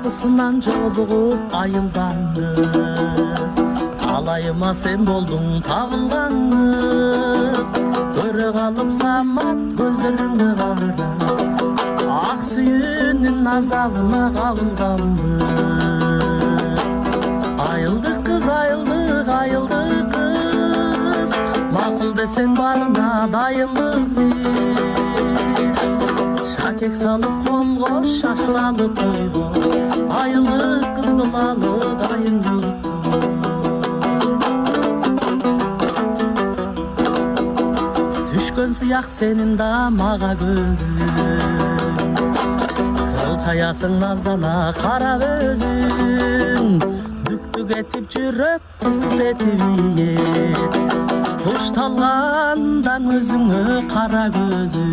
Kapısından жолугуп айылдан кыз, талайыма sen болдуң табылган кыз. Көрө калып самат көздөрүңдү кара, ак сүйүүнүн азабына кабылганбыз. Айылдык кыз, айылдык кыз, макул десең барына дайынбыз биз. Шакек салып колго, шашылалы тойго, айылдык кыз кылалы айын журту. Түшкөн сыяк сенин да мага көзүң, кыл чаясың наздана карап өзүң. Бүктүк этип жүрөк кыз этип ийет, тушталгандан өзүңө кара көзүң.